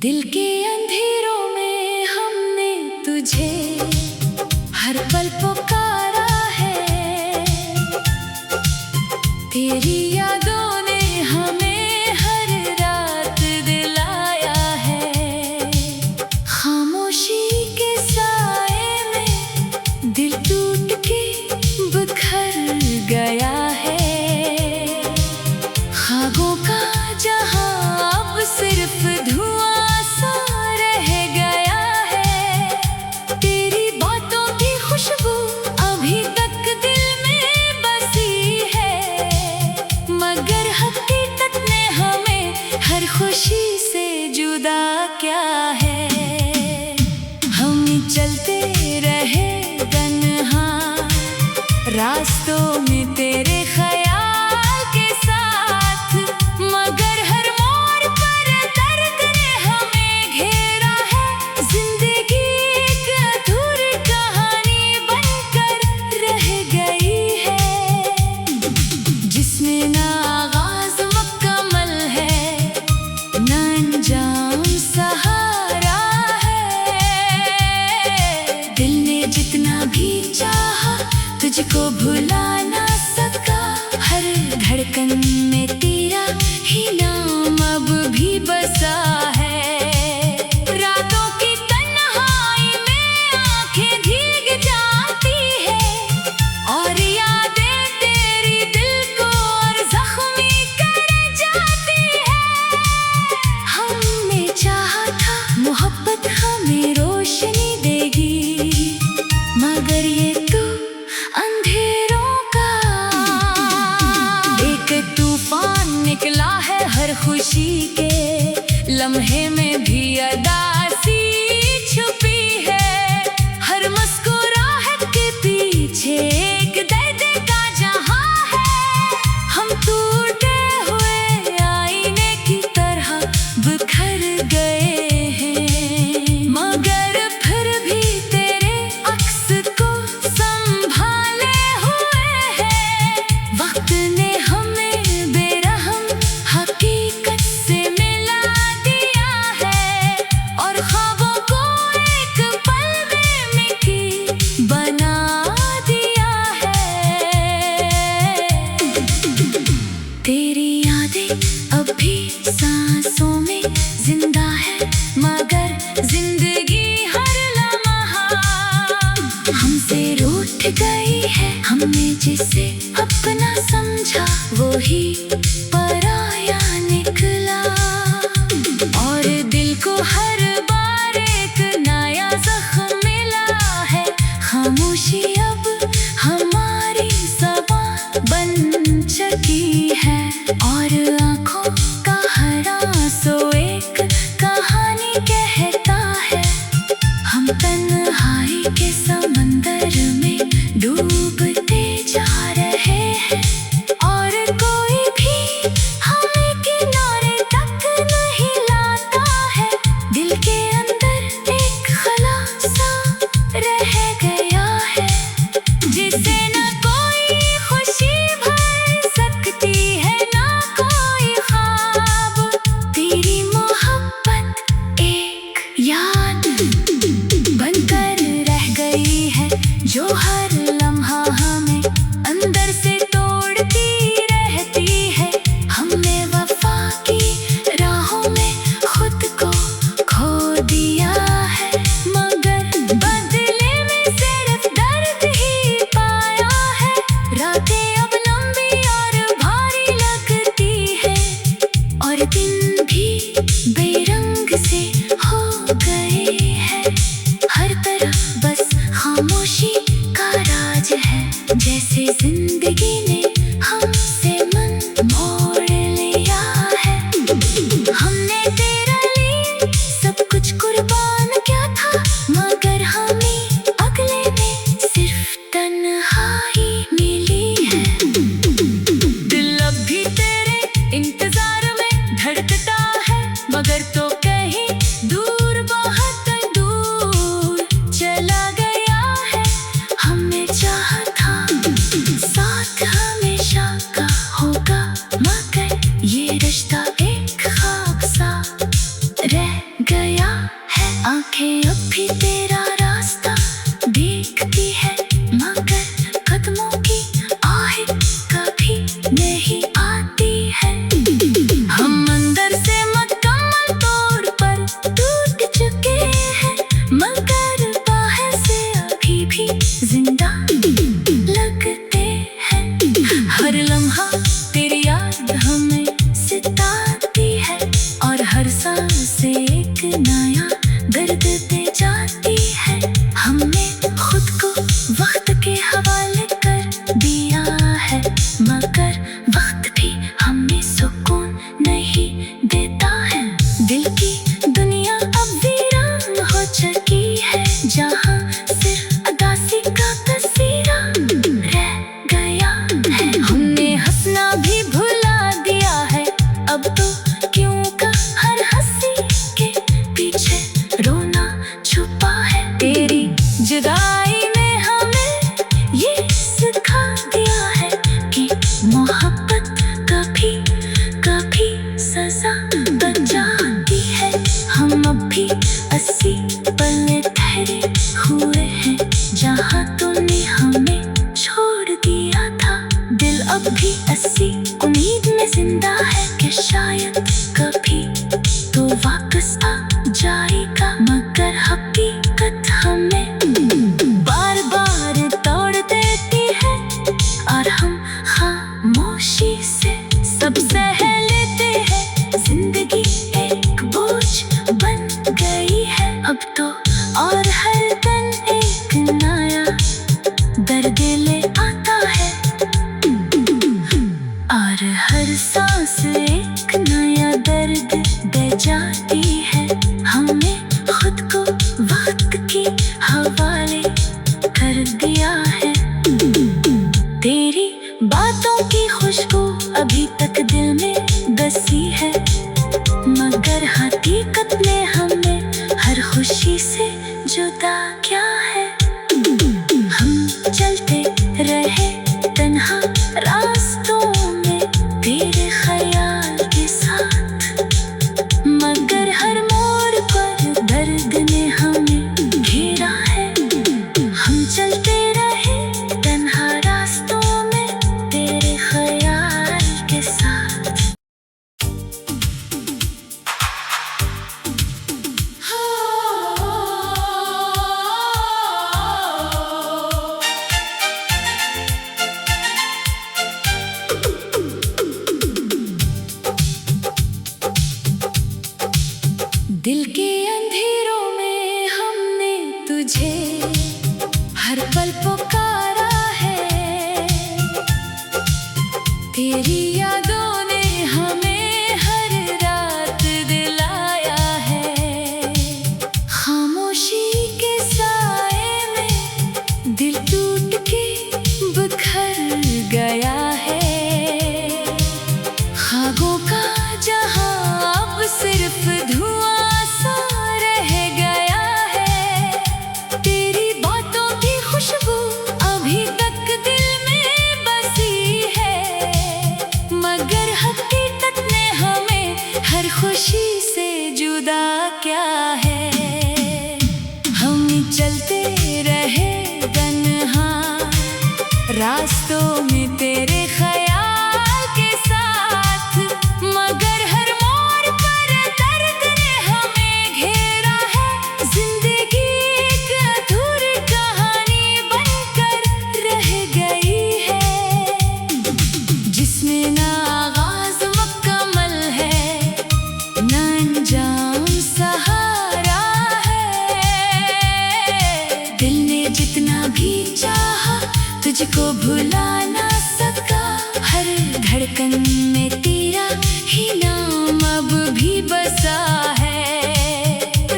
दिल के अंधेरों में हमने तुझे हर पल पुकारा है। तेरी यादों ने हमें हर रात दिलाया है। खामोशी के साए में दिल टूट के बिखर गया है। ख्वाबों का जहां अब सिर्फ धुआं सा रह गया है। तेरी बातों की खुशबू अभी तक दिल में बसी है, मगर हकीकत ने हमें हर खुशी से जुदा क्या है। हम चलते रहे तन्हा रास्तों में तेरे ख्याल के साथ, मगर हर मोड़ पर दर्द ने हमें घेरा है। जिंदगी एक अधूरी कहानी बनकर रह गई है, जिसमें ना आगाज मुकम्मल है ना अंजाम सहारा है। दिल ने जितना भी चाहा तुझको भुला ना सका। हर धड़कन में तेरा ही नाम अब भी बसा है। रातों की तन्हाई में आंखें भीग जाती है, और यादें तेरी दिल को और जख्मी कर जाती है। हमने चाहा था मोहब्बत हमें रोशनी देगी, मगर ये तो अंधेरों का एक तूफान निकला है। हर खुशी के लम्हे में भी अदासी छुपी है। हर मुस्कुराहट के पीछे एक दर्द का जहां है। हम टूटे हुए आईने की तरह बिखर गए हैं, मगर फिर भी तेरे अक्स को संभाले हुए हैं। वक्त ने हमें बेरहम हकीकत से मिला दिया है, और ख्वाबों को एक पल में मिट्टी बना दिया है। तेरी यादें अब भी सांसों में जिंदा है, मगर जिंदगी हर लम्हा हमसे रूठ गई है। हमने जिसे अपना समझा वो ही पराया निकला, और दिल को हर बार एक नया जख्म मिला है। खामोशी अब हमारी ज़बान बन चुकी है, और आँखों का हर आंसू एक कहानी कहता है। हम तन्हाई के समंदर में डूबते जा रहे हैं, और कोई भी हमें किनारे तक नहीं लाता है। दिल के अंदर एक खला सा रह गया है, जिसे न कोई खुशी भर सकती है ना कोई ख्वाब। तेरी मोहब्बत एक याद बनकर रह गई है, जो हर लम्हा हमें अंदर से तोड़ती रहती है। हमने वफा की राहों में खुद को खो दिया है, मगर बदले में सिर्फ दर्द ही पाया है। रातें अब लंबी और भारी लगती है, और दिन भी बेरंग से हो गए हैं। हर तरफ बस खामोशी का राज है, जैसे जिंदगी ने हमसे मन मोड़ लिया है। हमने तेरा लिए सब कुछ कुर्बान किया था, मगर हमें अगले में सिर्फ तन्हाई मिली है। दिल अब भी तेरे इंतजार में धड़कता है, मगर तो कहीं दूर बहुत दूर चला गया है। हमने चाहा था साथ हमेशा का होगा, मगर ये रिश्ता एक ख्वाब सा रह गया। शायद कभी तो वापस आ जाएगा, मगर हकीकत हमें बार बार तोड़ देती है और हम खामोशी से सब सह लेते हैं। जिंदगी एक बोझ बन गई है अब तो, और हर दिन एक नया दर्द ले आता है, और हर सांस एक नया दर्द दे जाती है। हमने खुद को वक्त के हवाले कर दिया है। तेरी बातों की खुशबू अभी तक दिल में बसी है, मगर हकीकत में हमें हर खुशी से जुदा क्या है। हम चलते रहे तन्हा रास्तों में तेरे ख्याल के साथ, मगर हर मोड़ पर दर्द ने हमें घेरा है। हम चलते रहे तन्हा रास्तों में तेरे ख्याल के साथ। दिल के अंधेरों में हमने तुझे हर पल पुकारा है, तेरी यादों ने हमें हर रात दिलाया है। खामोशी के साए में दिल टूट के बिखर गया है। ख्वाबों का जहां अब सिर्फ धुआं रह गया है। तेरी बातों की खुशबू अभी तक दिल में बसी है, मगर हकीकत ने हमें हर खुशी से जुदा क्या है। हम चलते रहे तन्हा रास्तों में तेरे ख्याल के साथ, मगर हर मोड़ पर दर्द ने हमें घेरा है। जिंदगी एक अधूरी कहानी बनकर रह गई है, जिसमें ना आगाज मुकम्मल है ना अंजाम सहारा है। दिल ने जितना भी चाहा तुझको भुला ना सका, हर धड़कन में तेरा ही नाम अब भी बसा है।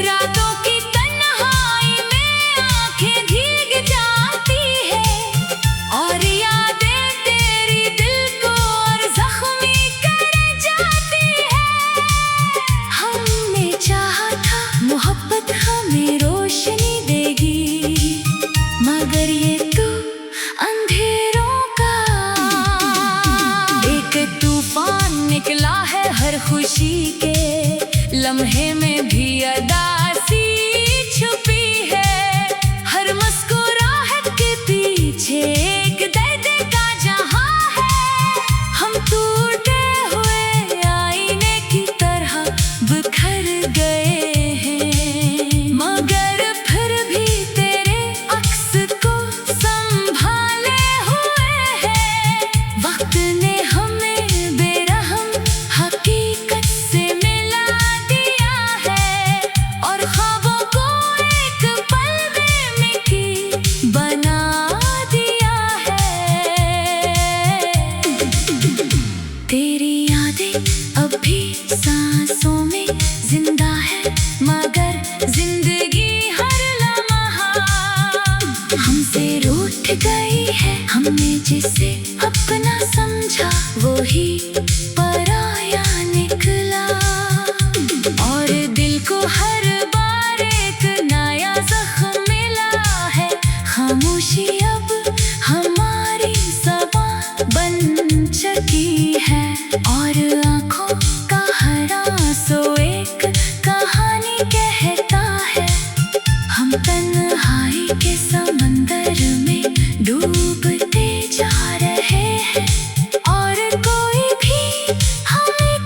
रातों की तन्हाई में आंखें भीग जाती है, और यादें तेरी दिल को और जख्मी कर जाती है। हमने चाहा था मोहब्बत हमें रोशनी देगी, मगर ये तो अंधेरों का एक तूफान निकला है। हर खुशी के लम्हे में भी अदासी छुपी है, हर मुस्कुराहट के पीछे एक दर्द का जहां है। हम टूटे हुए आईने की तरह बिखर गए हैं, मगर फिर भी तेरे अक्स को संभाले हुए हैं। वक्त ने हमें बेरहम हकीकत से मिला दिया है, और ख्वाबों को एक पल में मिट्टी बना दिया है। तेरी यादें अब भी सांसों में जिंदा है, मगर जिंदगी हर लम्हा हमसे रूठ गई है। हमने जिसे अपना समझा वो ही पराया निकला, और दिल को हर बार एक नया जख्म मिला है। खामोशी अब हमारी ज़बान बन चुकी है, और आँखों का हर आंसू एक कहानी कहता है। हम तन्हाई के समंदर में डूबते जा रहे हैं, और कोई भी हमें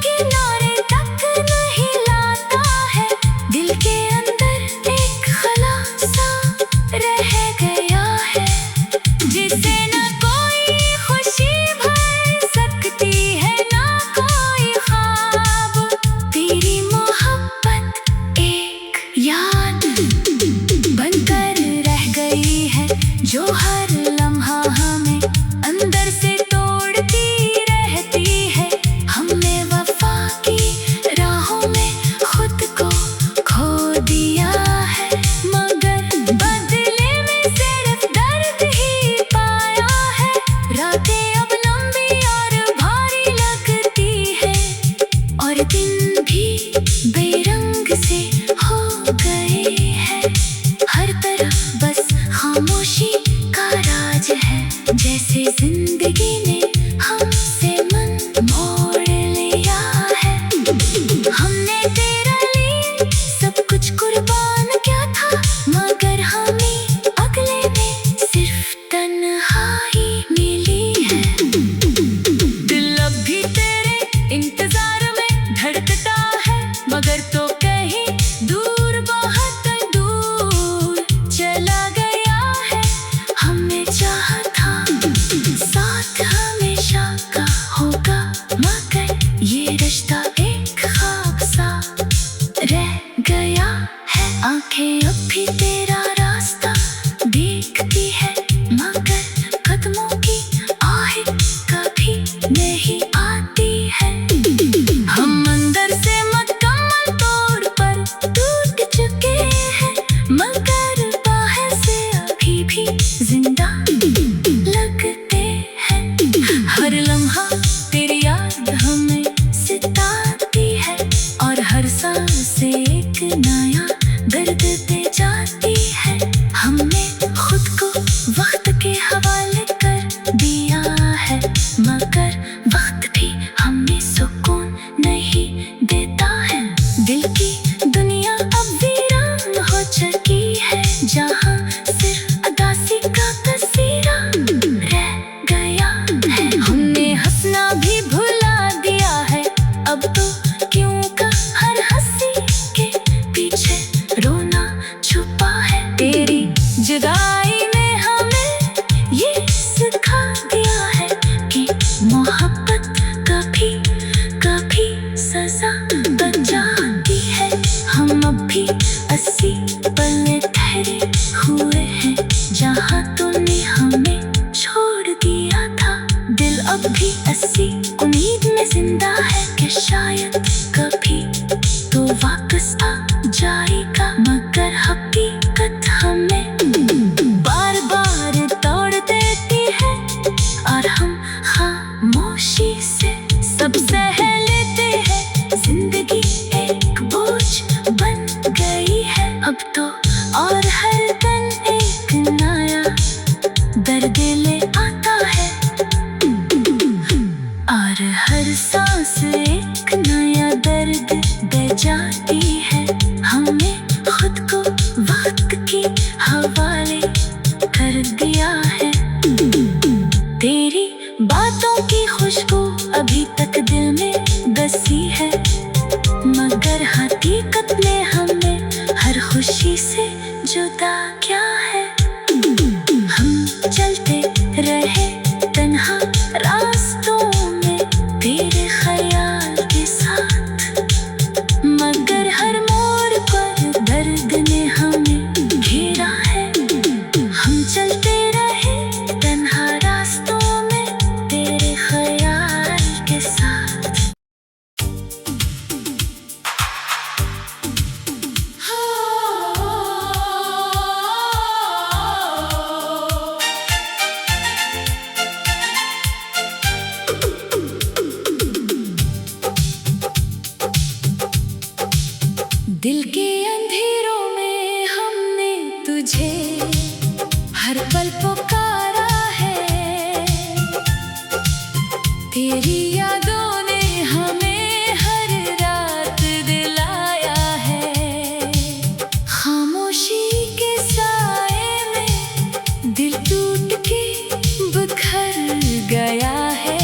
और दिन भी बेरंग से हो गए हैं। हर तरफ बस खामोशी का राज है, जैसे जिंदगी ने हमसे मन मोड़ लिया है। हमने तेरे लिए सब कुछ कुर्बान किया था, मगर हमें अगले में सिर्फ तन्हाई मिली है। दिल अब भी तेरे इंतजार में धड़कता है, मगर तो कहीं दूर, बहुत दूर चला गया है। हमने चाहा था साथ हमेशा का होगा, मगर ये रिश्ता एक ख्वाब सा रह गया है। आंखें अब भी तेरा रास्ता देखती है, मगर कदमों की आहें कभी नहीं आती है। हम अंदर से मुकम्मल तौर पर टूट चुके हैं, मगर बाहर से अभी भी जिंदा लगते हैं। हर लम्हा तेरी याद हमें सताती है, और हर सांस एक नया दर्द दे जाती है। हमने खुद को वक्त के हवाले कर दिया है, मगर वक्त भी हमें सुकून नहीं देता है। दिल की दुनिया अब वीरान हो चुकी है, जहाँ सिर्फ उदासी का तस्वीरा रह गया है। हमने हंसना भी भुला दिया है, अब तो क्यों का हर हंसी के पीछे रोना छुपा है। तेरी जुदाई ने हमें ये सिखा दिया है कि मोहब्बत कभी कभी सजा बन जाती है। हम अब भी 80 पल ठहरे हुए हैं, जहाँ तूने हमें छोड़ दिया था। दिल अब भी 80 उम्मीद में जिंदा है कि शायद कभी तो वापस आ जाएगा, मगर हकीकत हमें बार बार तोड़ देती है, और हम खामोशी से सब सह लेते हैं। जिंदगी एक बोझ बन गई है अब तो, और हर दिन एक नया दर्द ले आता है, और हर सांस एक नया दर्द दे जाती है। हमने खुद को वक्त के हवाले कर दिया है। तेरी बातों की खुशबू अभी तक दिल में बसी है, मगर हकीकत ने हमें हर खुशी से जुदा किया है। हम चलते रहे तन्हा रास्तों में तेरे ख्याल के साथ, मगर हर मोड़ पर दर्द ने हमें घेरा है। हम चलते रहे तन्हा रास्तों में तेरे ख्याल के साथ। दिल के अंधेरों में हमने तुझे हर पल पुकारा है, तेरी यादों ने हमें हर रात दिलाया है। खामोशी के साए में दिल टूट के बिखर गया है।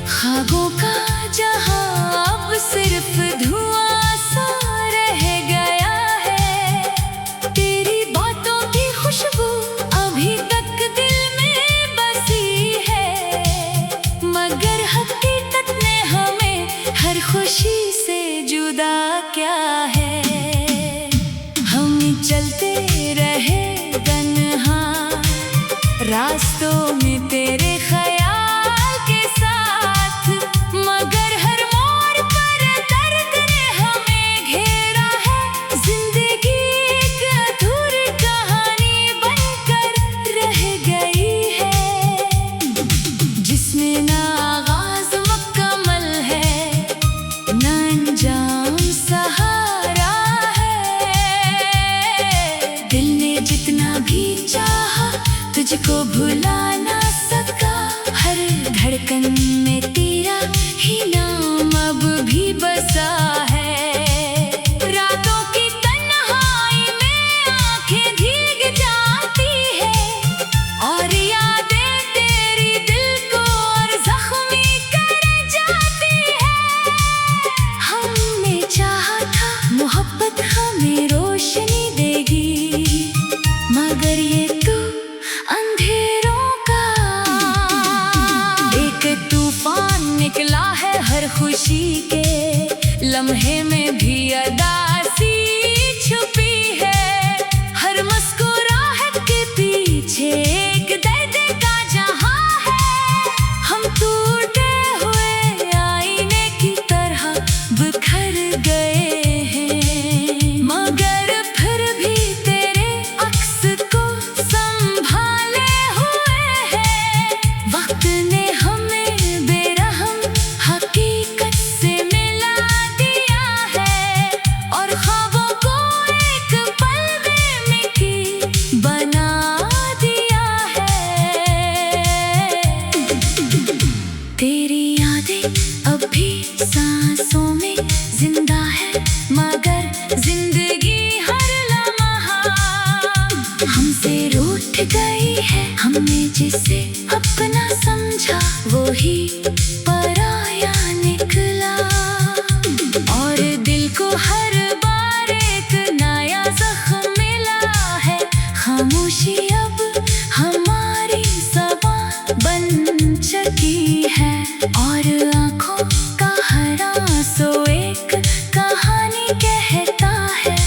ख्वाबों का जहां अब सिर्फ धुआं सा रह गया है। तेरी बातों की खुशबू अभी तक दिल में बसी है, मगर हकीकत ने हमें हर खुशी से जुदा क्या है। हम चलते रहे तन्हा रास्तों में तेरे ख्याल के साथ, मगर हर मोड़ पर दर्द ने हमें घेरा है। जिंदगी एक अधूरी कहानी बनकर रह गई है, जिसमें ना आगाज मुकम्मल है तुझको भुला ना सका, हर धड़कन में तेरा ही नाम अब भी बसा है। रातों की तन्हाई में आंखें भीग जाती है और यादें तेरी दिल को और जख्मी कर जाती है। हमने चाहा था मोहब्बत हमें रोशनी देगी, मगर ये तू अंधेरों का एक तूफान निकला है। हर खुशी के लम्हे में भी अदासी छुपी है, हर मुस्कुराहट के पीछे एक दर्द का जहां है। हम टूटे हुए आईने की तरह बिखर गए हैं, मगर फिर भी तेरे अक्स को संभाले हुए हैं। वक्त ने हमें बेरहम हकीकत से मिला दिया है और ख्वाबों को एक पल में मिट्टी बना दिया है। तेरी यादें अब भी सांसों में जिंदा है, मगर जिंदगी हर लम्हा हमसे रूठ गई है। हमने जिसे अपना समझा वो ही पराया निकला, और दिल को हर बार एक नया जख्म मिला है। खामोशी अब हमारी ज़बान बन चुकी है और आँखों का हर आंसू एक कहानी कहता है।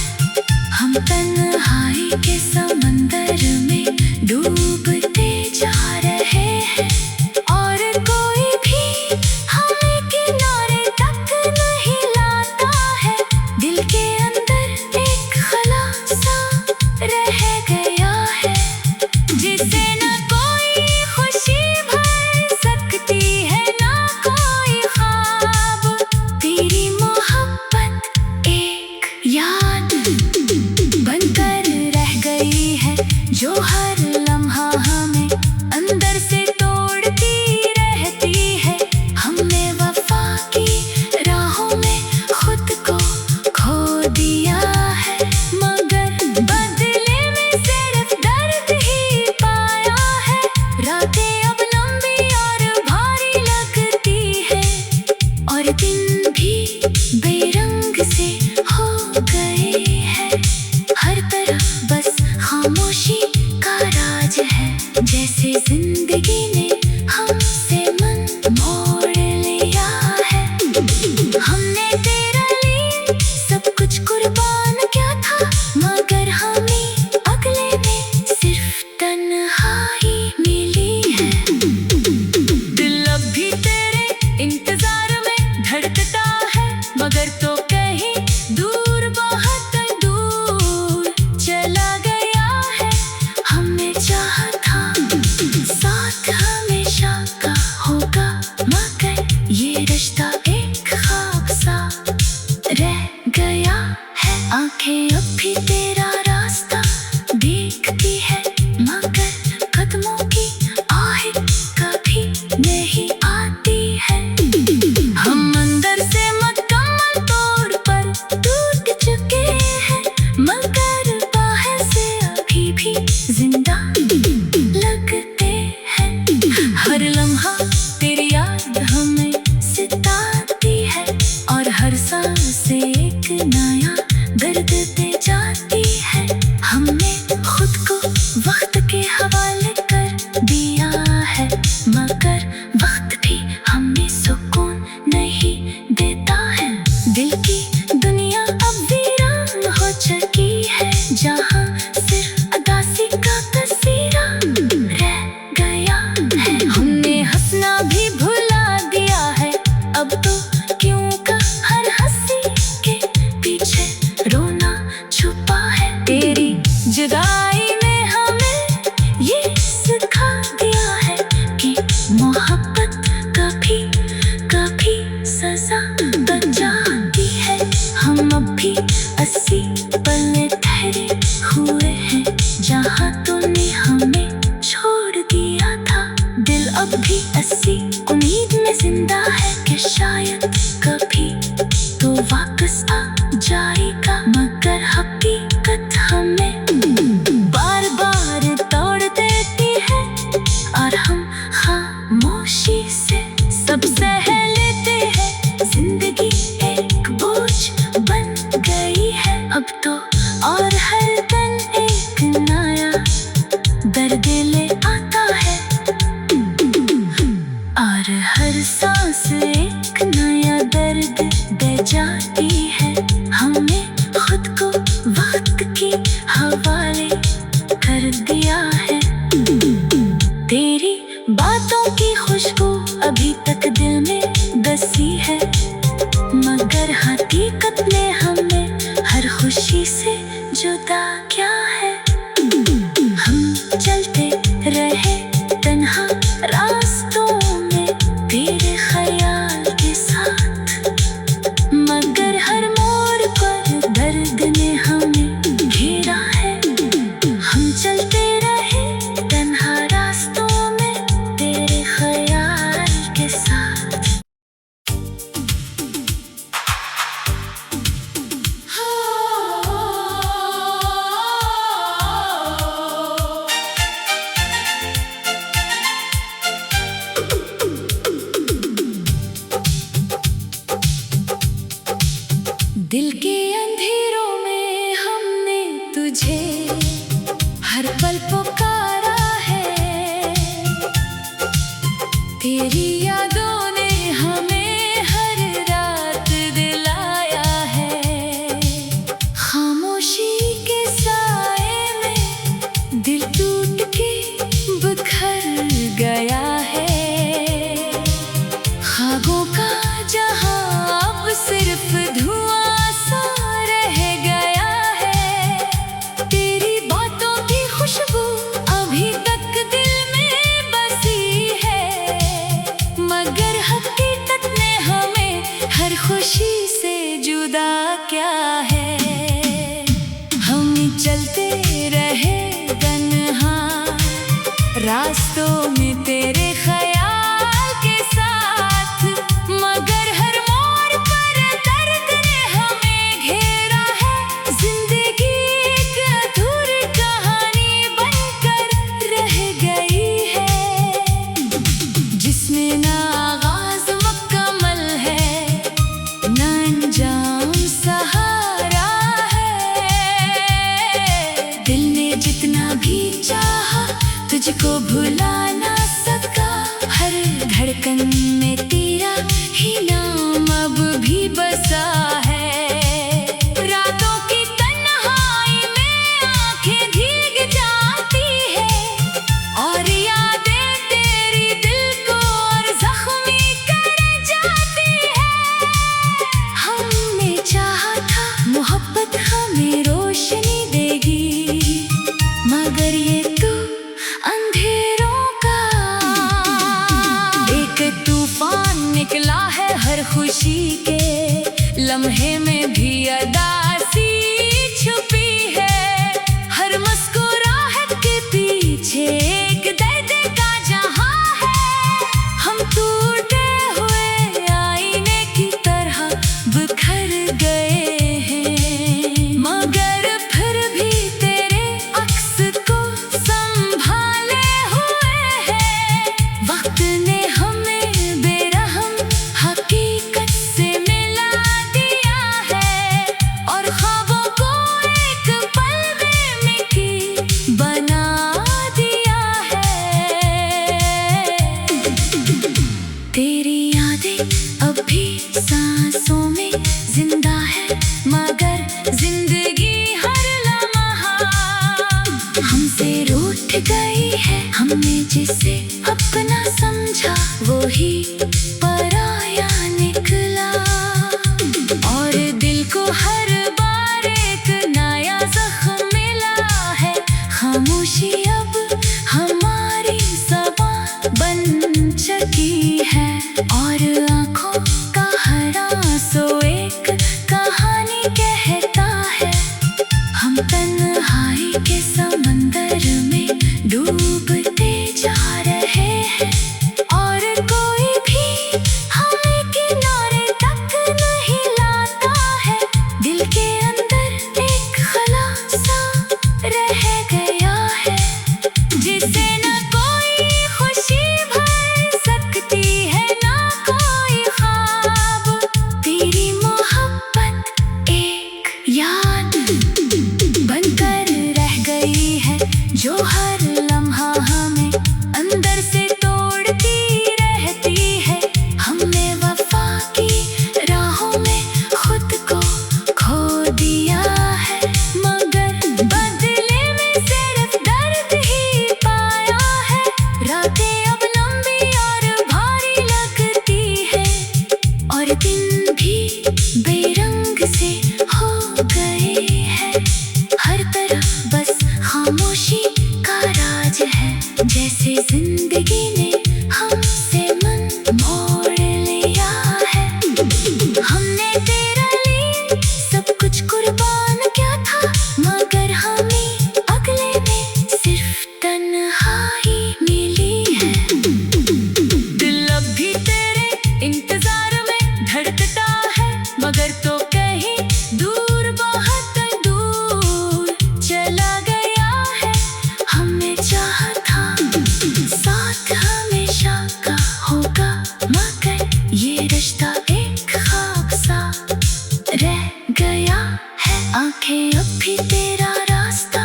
हम तन्हाई के समंदर में डूबते जा रहे हैं और कोई भी हमें किनारे तक नहीं लाता है। दिल के अंदर एक खला सा रह गया है, जिसे न कोई खुशी भर सकती है ना कोई ख्वाब। तेरी मोहब्बत एक याद बनकर रह गई है, जो हर लम्हा हमें अंदर से तोड़ती रहती है। हमने वफा की राहों में खुद को खो दिया है, मगर बदले में सिर्फ दर्द ही पाया है। रातें अब लंबी और भारी लगती है और दिन भी बेरंग से हो गए हैं। हर तरफ बस खामोशी का राज है, जैसे जिंदगी ने हमसे मन मोड़ लिया है। हमने तेरा लिए सब कुछ कुर्बान किया था, मगर हमें अगले में सिर्फ तन्हाई मिली है। दिल अब भी तेरे इंतजार में धड़कता है, मगर तो कहीं दूर बहुत दूर चला गया है। हमने चाहा था साथ हमेशा का होगा, मगर ये रिश्ता एक ख्वाब सा रह गया है। आंखें अब भी तेरा रास्ता देखती है, मगर कदमों की आहें कभी नहीं आती है। हम अंदर से मुकम्मल तौर पर टूट चुके हैं, मगर बाहर से अभी भी जिंदा लगते हैं। हर लम्हा तेरी याद हमें सिताती है और हर सांस से एक नया दर्द दे जाती है। हमने खुद को वक्त के हवाले कर दिया है, मगर वक्त भी हमें सुकून नहीं देता है। दिल की दुनिया अब वीरान हो चुकी है, जहाँ सिर्फ अदासी का तस्वीरा रह गया है। हमने हंसना भी भुला दिया है, अब तो क्यों का हर हंसी के पीछे रोना छुपा है। तेरी जुदाई ने हमें ये सिखा दिया है कि मोहब्बत कभी कभी सजा बन जाती है। हम अब भी 80 पल ठहरे हुए हैं, जहाँ तूने हमें छोड़ मगर हकीकत में हमें हर खुशी से जुदा क्या है। हम चलते रहे तन्हा रास्तों में तेरे ख्याल के साथ, मगर हर मोड़ पर दर्द ने हमें घेरा है। हम चलते रहे तन्हा रास्तों में तेरे ख्याल के साथ। दिल के अंधेरों में हमने तुझे हर पल पुकारा है, तेरी यादों ने हमें हर रात दिलाया है। खामोशी के साए में दिल टूट के बिखर गया है। ख्वाबों का जहां अब सिर्फ धुआं खुशी से जुदा क्या है। हम चलते रहे तन्हा रास्तों में तेरे ख्याल के साथ, मगर हर मोड़ पर दर्द ने हमें घेरा है। जिंदगी एक अधूरी कहानी बनकर रह गई है, जिसमें ना आगाज मुकम्मल है ना अंजाम सहारा है। दिल ने जितना भी चाहा तुझको भुला ना सका, हर धड़कन में तेरा ही नाम अब भी बसा है। रातों की तन्हाई में आंखें भीग जाती है और यादें तेरी दिल को और जख्मी कर जाती है। हमने चाहा था मोहब्बत हमें रोशनी देगी, मगर ये तो अंधेरों का एक तूफान निकला है। हर खुशी के लम्हे में भी अदासी छुपी है। हर मुस्कुराहट के पीछे एक दर्द का जहां है। हम टूटे हुए आईने की तरह बिखर गए हैं, मगर फिर भी तेरे अक्स को संभाले हुए हैं। वक्त ने हमें बेरहम हकीकत से मिला दिया है और दिन भी बेरंग से हो गए हैं, हर तरफ बस खामोशी का राज है। जैसे जिंदगी ने हमसे मन मोड़ लिया है। हमने तेरे लिए सब कुछ कुर्बान किया था, मगर हमें अगले में सिर्फ तन्हाई मिली है। दिल अब भी तेरे इंतजार में धड़कता है, मगर तो कहीं दूर, बहुत दूर चला गया है। हमने चाहा था साथ हमेशा का होगा, मगर ये रिश्ता एक ख्वाब सा रह गया है। आंखें अब भी तेरा रास्ता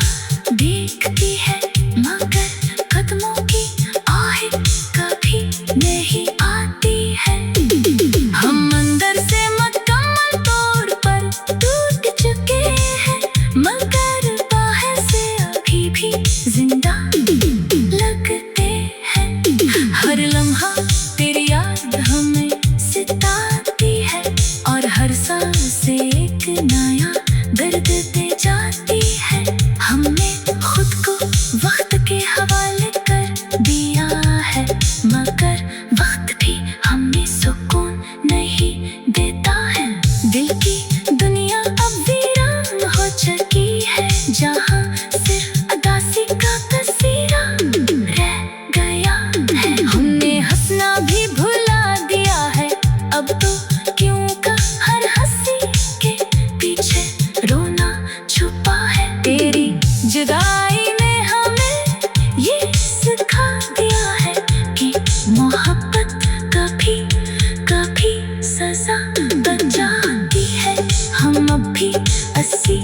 देखती है, मगर कदमों की आहट कभी नहीं आती है। हम अंदर से मुकम्मल तौर पर टूट चुके हैं, मगर बाहर से अभी भी जिंदा लगते हैं। हर लम्हा तेरी याद हमें सताती है, और हर सांस एक नया दर्द दे जाती है। हमने खुद को वक्त के हवाले कर दिया है, मगर वक्त भी हमें सुकून नहीं देता है। दिल की दुनिया अब वीरान हो चुकी है, जहाँ सिर्फ उदासी का तस्वीरा रह गया है। हमने हंसना भी भुला दिया है, अब तो क्यों का हर हंसी के पीछे रोना छुपा है। तेरी जुदाई ने हमें ये सिखा दिया है कि मोहब्बत कभी कभी सजा बन जाती है। हम अब भी 80